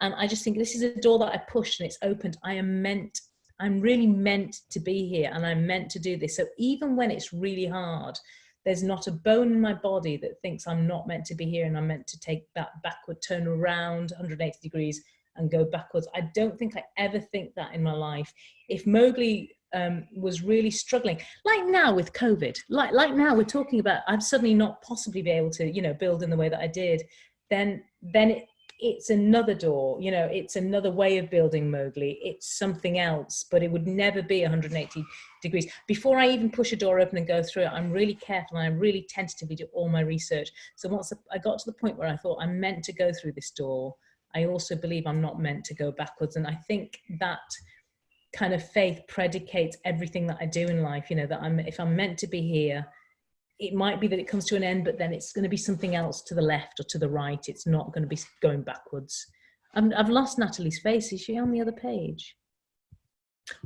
And I just think this is a door that I pushed and it's opened. I'm really meant to be here, and I'm meant to do this. So even when it's really hard, there's not a bone in my body that thinks I'm not meant to be here and I'm meant to take that backward, turn around 180 degrees and go backwards. I don't think I ever think that in my life. If Mowgli was really struggling, like now with COVID, like now we're talking about, I'd suddenly not possibly be able to, you know, build in the way that I did, then it's another door, you know, it's another way of building Mowgli. It's something else, but it would never be 180 degrees. Before I even push a door open and go through it, I'm really careful and I really tentatively do all my research. So once I got to the point where I thought I'm meant to go through this door, I also believe I'm not meant to go backwards. And I think that kind of faith predicates everything that I do in life, you know, that if I'm meant to be here, it might be that it comes to an end, but then it's going to be something else to the left or to the right. It's not going to be going backwards. I've lost Natalie's face. Is she on the other page?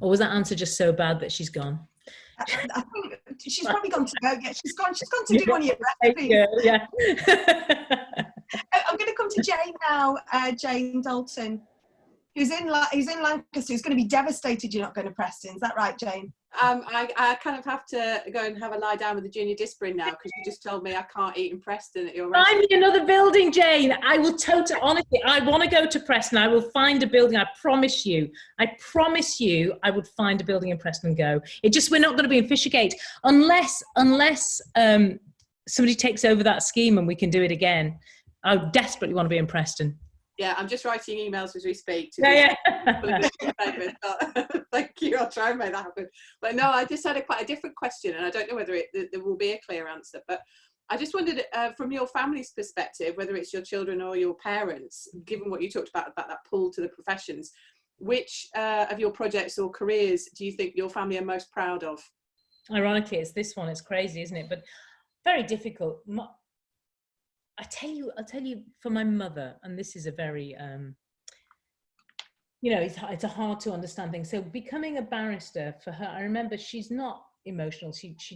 Or was that answer just so bad that she's gone? I think she's probably gone to go. She's gone to do one of your recipes. Yeah. I'm going to come to Jane now. Jane Dalton. who's in Lancaster, who's going to be devastated you're not going to Preston. Is that right, Jane? I kind of have to go and have a lie down with the junior discipline now, because you just told me I can't eat in Preston at your Find restaurant. me another building, Jane. I will honestly, I want to go to Preston. I will find a building. I promise you I would find a building in Preston and go. We're not going to be in Fishergate unless somebody takes over that scheme and we can do it again. I desperately want to be in Preston. Yeah, I'm just writing emails as we speak. Yeah. Thank you. I'll try and make that happen. But no, I just had quite a different question, and I don't know whether there will be a clear answer. But I just wondered, from your family's perspective, whether it's your children or your parents, given what you talked about that pull to the professions, which of your projects or careers do you think your family are most proud of? Ironically, it's this one. It's crazy, isn't it? But very difficult. I'll tell you, for my mother, and this is a very, it's a hard to understand thing. So becoming a barrister for her, I remember she's not emotional.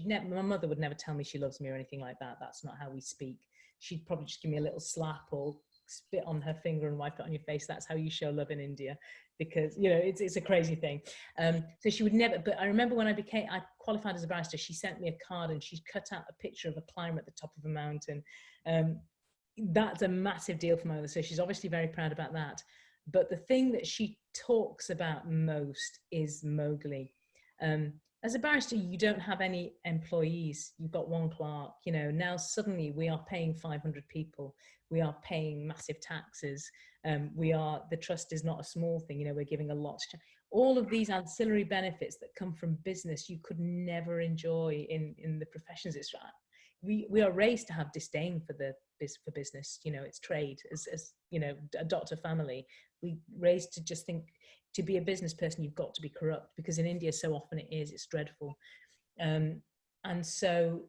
My mother would never tell me she loves me or anything like that. That's not how we speak. She'd probably just give me a little slap or spit on her finger and wipe it on your face. That's how you show love in India, because, it's a crazy thing. So she would never, but I remember when I qualified as a barrister, she sent me a card and she cut out a picture of a climber at the top of a mountain. That's a massive deal for my mother. So she's obviously very proud about that. But the thing that she talks about most is Mowgli. As a barrister, you don't have any employees. You've got one clerk. Now suddenly we are paying 500 people. We are paying massive taxes. The trust is not a small thing. We're giving a lot. All of these ancillary benefits that come from business, you could never enjoy in the professions. It's we are raised to have disdain for business. It's trade. As a doctor family, we raised to just think, to be a business person, you've got to be corrupt, because in India so often it's dreadful. And so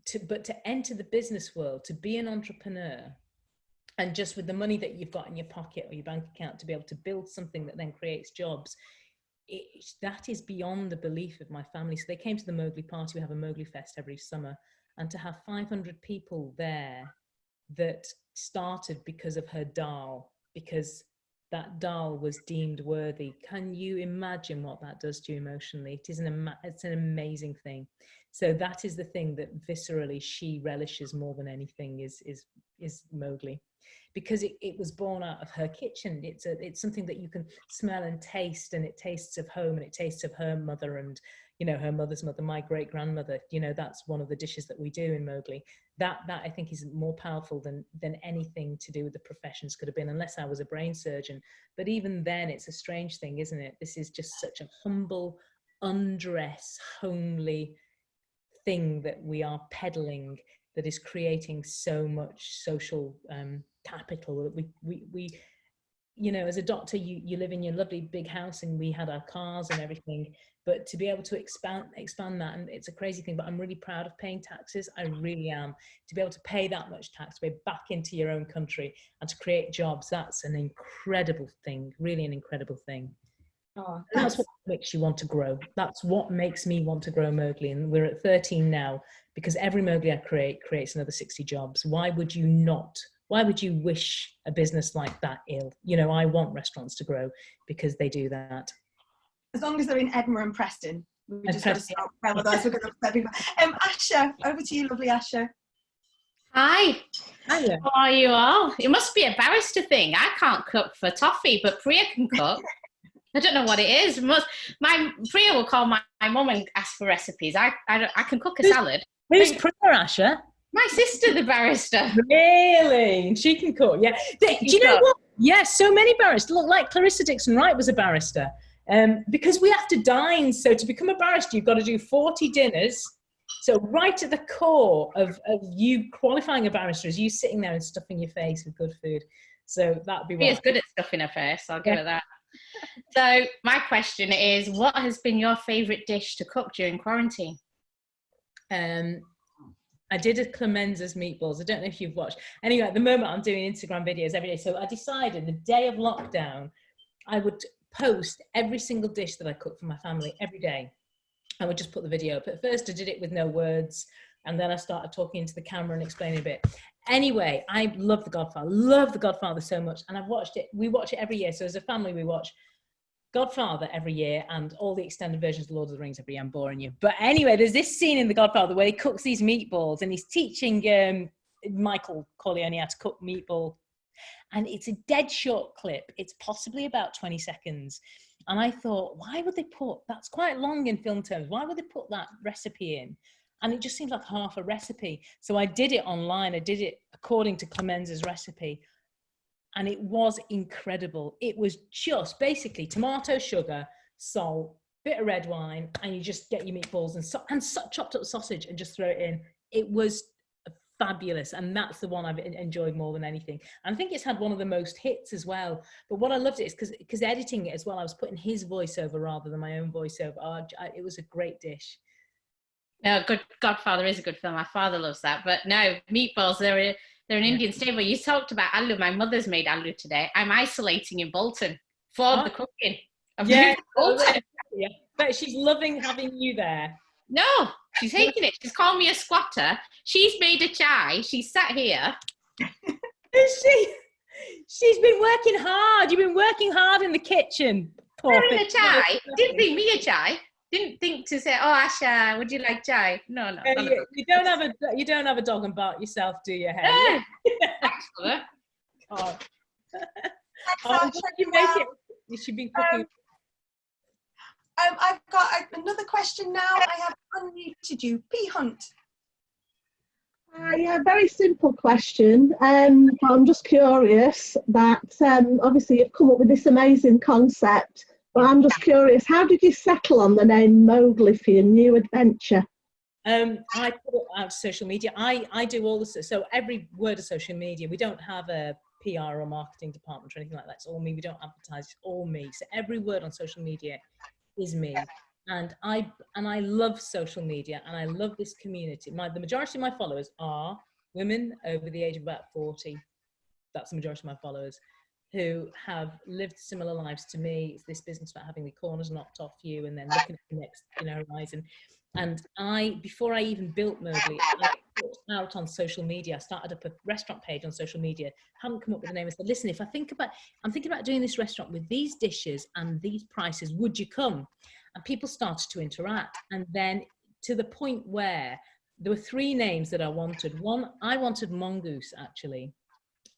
to enter the business world, to be an entrepreneur, and just with the money that you've got in your pocket or your bank account to be able to build something that then creates jobs, that is beyond the belief of my family. So they came to the Mowgli party. We have a Mowgli Fest every summer, and to have 500 people there that started because of her dal, because that dal was deemed worthy. Can you imagine what that does to you emotionally? It's an amazing thing. So that is the thing that viscerally she relishes more than anything is Mowgli, because it was born out of her kitchen. It's something that you can smell and taste, and it tastes of home, and it tastes of her mother and her mother's mother, my great grandmother. That's one of the dishes that we do in Mowgli. That I think is more powerful than anything to do with the professions could have been, unless I was a brain surgeon. But even then, it's a strange thing, isn't it? This is just such a humble, undress, homely thing that we are peddling, that is creating so much social capital that we as a doctor, you live in your lovely big house, and we had our cars and everything, but to be able to expand that, and it's a crazy thing, but I'm really proud of paying taxes. I really am. To be able to pay that much tax, to pay back into your own country, and to create jobs, that's an incredible thing, really an incredible thing. Oh, that's what makes you want to grow. That's what makes me want to grow Mowgli. And we're at 13 now, because every Mowgli I create creates another 60 jobs. Why would you not? Why would you wish a business like that ill? I want restaurants to grow because they do that. As long as they're in Edinburgh and Preston. We just got to start, otherwise we're going to upset people. Asha, over to you, lovely Asha. Hi. Hiya. How are you all? It must be a barrister thing. I can't cook for toffee, but Priya can cook. I don't know what it is. Priya will call my mum and ask for recipes. I can cook a salad. Who's Priya, Asha? My sister, the barrister. Really? She can cook, yeah. Do you know what? Yes, so many barristers. Look, like Clarissa Dixon Wright was a barrister. Because we have to dine. So to become a barrister, you've got to do 40 dinners. So right at the core of you qualifying a barrister is you sitting there and stuffing your face with good food. So that'd be Priya's good at stuffing her face. I'll give her that. So my question is, what has been your favourite dish to cook during quarantine? I did a Clemenza's meatballs. I don't know if you've watched. Anyway, at the moment I'm doing Instagram videos every day. So I decided the day of lockdown, I would post every single dish that I cook for my family every day. I would just put the video up. At first I did it with no words. And then I started talking into the camera and explaining a bit. Anyway, I love The Godfather so much. And I've watched it. We watch it every year. So as a family, we watch Godfather every year and all the extended versions of Lord of the Rings every year. I'm boring you. But anyway, there's this scene in The Godfather where he cooks these meatballs and he's teaching Michael Corleone how to cook meatball. And it's a dead short clip. It's possibly about 20 seconds. And I thought, why would they put, that's quite long in film terms, why would they put that recipe in? And it just seems like half a recipe. So I did it online. I did it according to Clemenza's recipe. And it was incredible. It was just basically tomato, sugar, salt, bit of red wine, and you just get your meatballs and chopped up sausage and just throw it in. It was fabulous. And that's the one I've enjoyed more than anything. And I think it's had one of the most hits as well. But what I loved it is because editing it as well, I was putting his voiceover rather than my own voiceover. It was a great dish. No, Godfather is a good film. My father loves that. But no, meatballs, they're an Indian staple. You talked about aloo. My mother's made aloo today. I'm isolating in Bolton for the cooking. Bolton. Yeah, but she's loving having you there. No, she's hating it. She's called me a squatter. She's made a chai. She's sat here. Is she? She's been working hard. You've been working hard in the kitchen. Pouring a chai. Didn't bring me a chai. Didn't think to say, oh, Asha, would you like chai? No. You don't have a dog and bark yourself, do you? Hey? Thanks, mother. Oh. You make it. You should be cooking. I've got another question now. I have unmuted you. P. Hunt. Yeah, very simple question. I'm just curious that obviously you've come up with this amazing concept. But I'm just curious, how did you settle on the name Mowgli for your new adventure? I put it out to social media. I do all this. So every word of social media, we don't have a PR or marketing department or anything like that. It's all me. We don't advertise. It's all me. So every word on social media is me. And I love social media and I love this community. The majority of my followers are women over the age of about 40. That's the majority of my followers, who have lived similar lives to me. It's this business about having the corners knocked off you and then looking at the next horizon. And before I even built Mowgli, I put out on social media. I started up a restaurant page on social media. Hadn't come up with a name. I said, listen, I'm thinking about doing this restaurant with these dishes and these prices. Would you come? And people started to interact. And then to the point where there were 3 names that I wanted. One, I wanted Mongoose actually.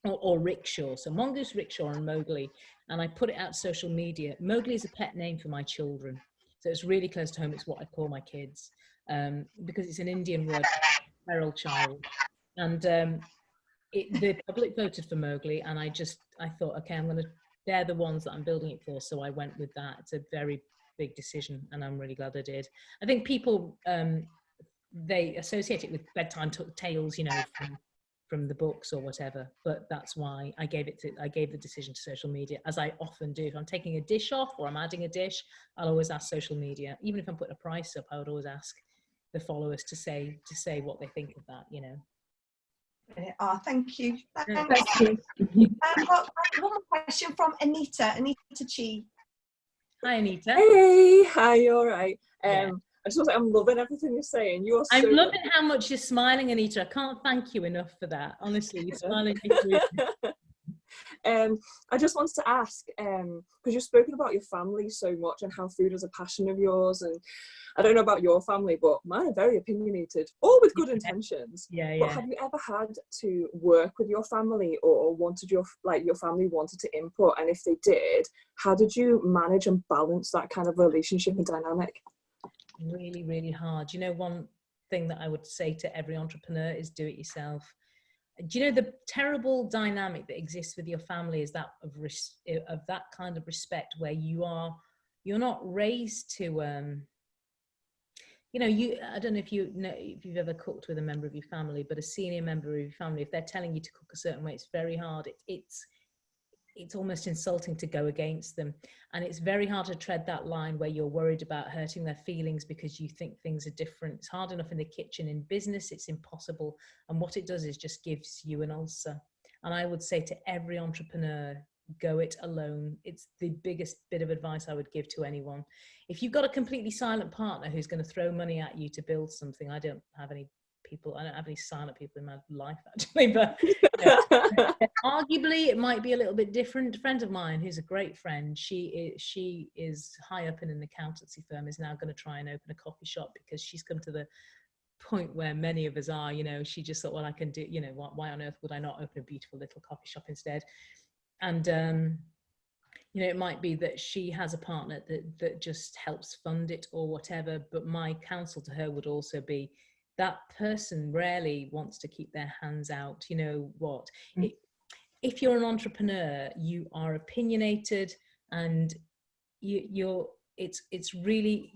Or Rickshaw. So Mongoose, Rickshaw and Mowgli. And I put it out to social media. Mowgli is a pet name for my children. So it's really close to home. It's what I call my kids. Because it's an Indian word, feral child. And the public voted for Mowgli. And I thought, okay, they're the ones that I'm building it for. So I went with that. It's a very big decision. And I'm really glad I did. I think people, they associate it with bedtime tales, from the books or whatever, but that's why I gave the decision to social media, as I often do. If I'm taking a dish off or I'm adding a dish, I'll always ask social media. Even if I'm putting a price up, I would always ask the followers to say what they think of that, Oh, thank you. Thank you. I've got one more question from Anita Chi. Hi, Anita. Hey, hi, you all right? Yeah. I just want to say I'm loving everything you're saying. I'm loving how much you're smiling, Anita. I can't thank you enough for that. Honestly, you're smiling. I just wanted to ask, because you've spoken about your family so much and how food is a passion of yours, and I don't know about your family, but mine are very opinionated, all with good intentions. Yeah. But have you ever had to work with your family, or wanted your family wanted to input? And if they did, how did you manage and balance that kind of relationship and dynamic? Really, really hard. One thing that I would say to every entrepreneur is do it yourself. Do you know the terrible dynamic that exists with your family is that of that kind of respect, where you're not raised to I don't know if you've ever cooked with a member of your family, but a senior member of your family, if they're telling you to cook a certain way, it's very hard. It's almost insulting to go against them. And it's very hard to tread that line where you're worried about hurting their feelings because you think things are different. It's hard enough in the kitchen. In business, it's impossible. And what it does is just gives you an ulcer. And I would say to every entrepreneur, go it alone. It's the biggest bit of advice I would give to anyone. If you've got a completely silent partner who's going to throw money at you to build something, I don't have any people. I don't have any silent people in my life actually, but arguably it might be a little bit different. A friend of mine who's a great friend, she is high up in an accountancy firm, is now going to try and open a coffee shop because she's come to the point where many of us are. She just thought, well, I can do, why on earth would I not open a beautiful little coffee shop instead? And it might be that she has a partner that just helps fund it or whatever, but my counsel to her would also be that person rarely wants to keep their hands out. If you're an entrepreneur, you are opinionated, and it's really,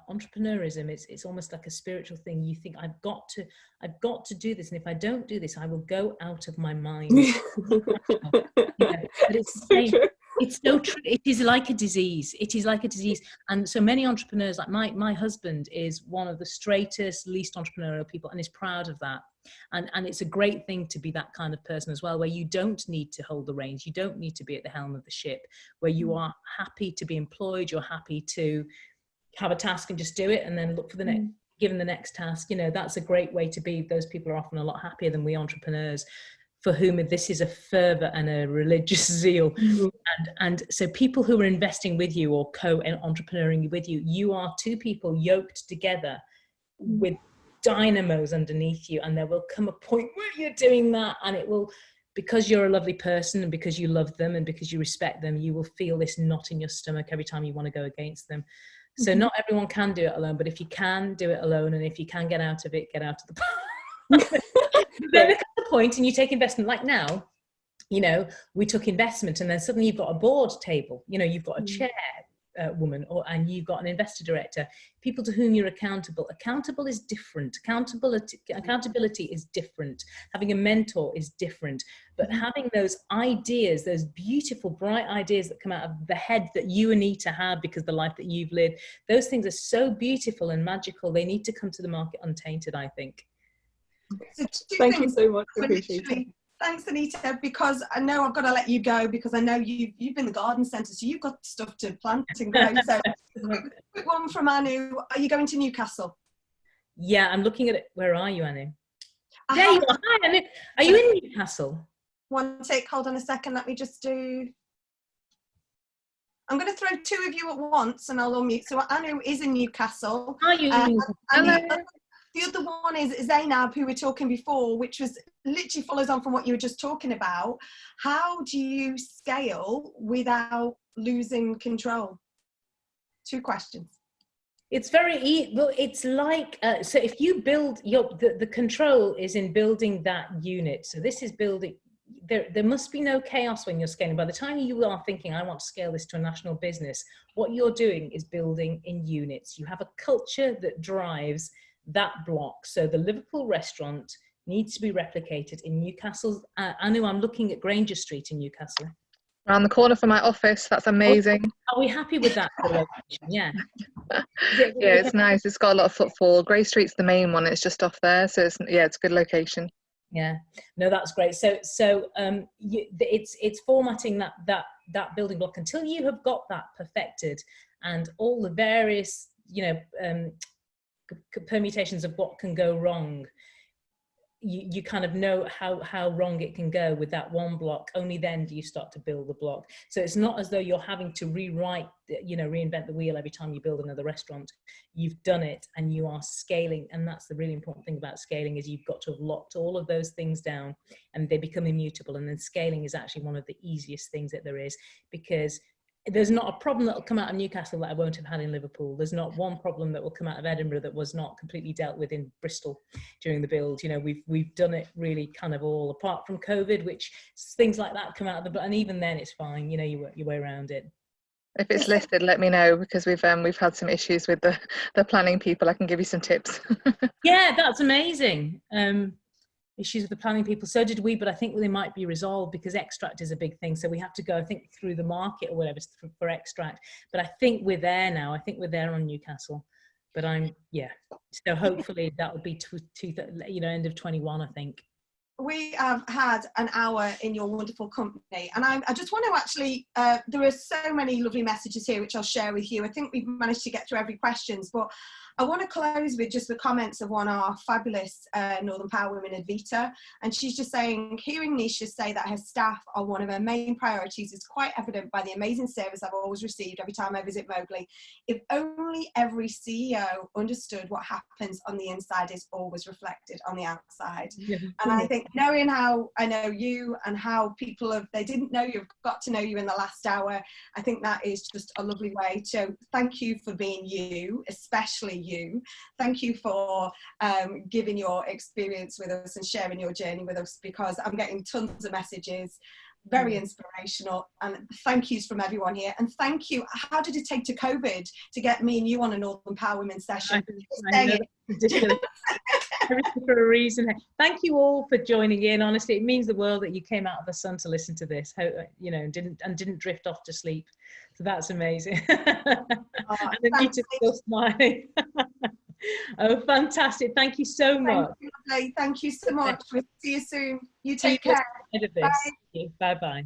entrepreneurism, it's almost like a spiritual thing. You think I've got to do this, and if I don't do this, I will go out of my mind. But it's the same. It's so true. It is like a disease. And so many entrepreneurs, like my husband is one of the straightest, least entrepreneurial people, and is proud of that. And it's a great thing to be that kind of person as well, where you don't need to hold the reins. You don't need to be at the helm of the ship, where you are happy to be employed. You're happy to have a task and just do it, and then look for the next, given the next task. That's a great way to be. Those people are often a lot happier than we entrepreneurs, for whom this is a fervor and a religious zeal. And so people who are investing with you or co-entrepreneuring with you, you are two people yoked together with dynamos underneath you, and there will come a point where you're doing that, and it will, because you're a lovely person and because you love them and because you respect them, you will feel this knot in your stomach every time you want to go against them. So not everyone can do it alone, but if you can do it alone, and if you can get out of it, get out of the then there comes a point and you take investment, like now, we took investment, and then suddenly you've got a board table, you've got a chair woman, and you've got an investor director, people to whom you're accountable. Accountable is different. Accountability is different. Having a mentor is different. But having those ideas, those beautiful, bright ideas that come out of the head that you, Anita, have because the life that you've lived, those things are so beautiful and magical. They need to come to the market untainted, I think. So thank you so much. I appreciate it. Thanks, Anita, because I know I've got to let you go, because I know you've been the garden centre, so you've got stuff to plant and grow. So quick one from Anu. Are you going to Newcastle? Yeah, I'm looking at it. Where are you, Anu? There you are. Hi, Anu. Are you in Newcastle? One take. Hold on a second. Let me just do... I'm going to throw two of you at once and I'll unmute. So Anu is in Newcastle. Are you in Newcastle? Hello. The other one is Zainab, who we were talking before, which was literally follows on from what you were just talking about. How do you scale without losing control? Two questions. It's very well. It's like so. If you build the control is in building that unit. So this is building. There must be no chaos when you're scaling. By the time you are thinking, I want to scale this to a national business, what you're doing is building in units. You have a culture that drives that block. So the Liverpool restaurant needs to be replicated in Newcastle. Anu, I'm looking at Granger Street in Newcastle. Around the corner from my office. That's amazing. Are we happy with that location? Yeah. Yeah, it's nice. It's got a lot of footfall. Grey Street's the main one. It's just off there. So it's a good location. Yeah, no, that's great. So it's formatting that building block until you have got that perfected, and all the various permutations of what can go wrong. You kind of know how wrong it can go with that one block. Only then do you start to build the block. So it's not as though you're having to reinvent the wheel every time you build another restaurant. You've done it and you are scaling. And that's the really important thing about scaling, is you've got to have locked all of those things down and they become immutable. And then scaling is actually one of the easiest things that there is, because there's not a problem that will come out of Newcastle that I won't have had in Liverpool. There's not one problem that will come out of Edinburgh that was not completely dealt with in Bristol during the build. We've done it really kind of all, apart from COVID, which things like that come out of the, and even then it's fine. You work your way around it. If it's listed, let me know, because we've had some issues with the planning people. I can give you some tips. Yeah, that's amazing. Issues with the planning people, so did we, but I think they might be resolved, because extract is a big thing, so we have to go, I think, through the market or whatever for extract, but I think we're there now. I think we're there on Newcastle, but so hopefully that will be end of 21, I think. We have had an hour in your wonderful company, and I just want to actually, there are so many lovely messages here which I'll share with you. I think we've managed to get through every questions, but I want to close with just the comments of one of our fabulous Northern Power women, Advita, and she's just saying, hearing Nisha say that her staff are one of her main priorities is quite evident by the amazing service I've always received every time I visit Mowgli. If only every CEO understood what happens on the inside is always reflected on the outside. And I think knowing how I know you and how people have, they didn't know you, have got to know you in the last hour, I think that is just a lovely way to thank you for being you, especially you. Thank you for giving your experience with us and sharing your journey with us, because I'm getting tons of messages, very inspirational, and thank yous from everyone here. And thank you. How did it take to COVID to get me and you on a Northern Power Women session? I know, ridiculous. For a reason. Thank you all for joining in. Honestly, it means the world that you came out of the sun to listen to this. You know, didn't drift off to sleep. So that's amazing. And then you just still smiling. Oh, fantastic! Thank you so much. Thank you so much. We'll see you soon. You take care. Bye bye.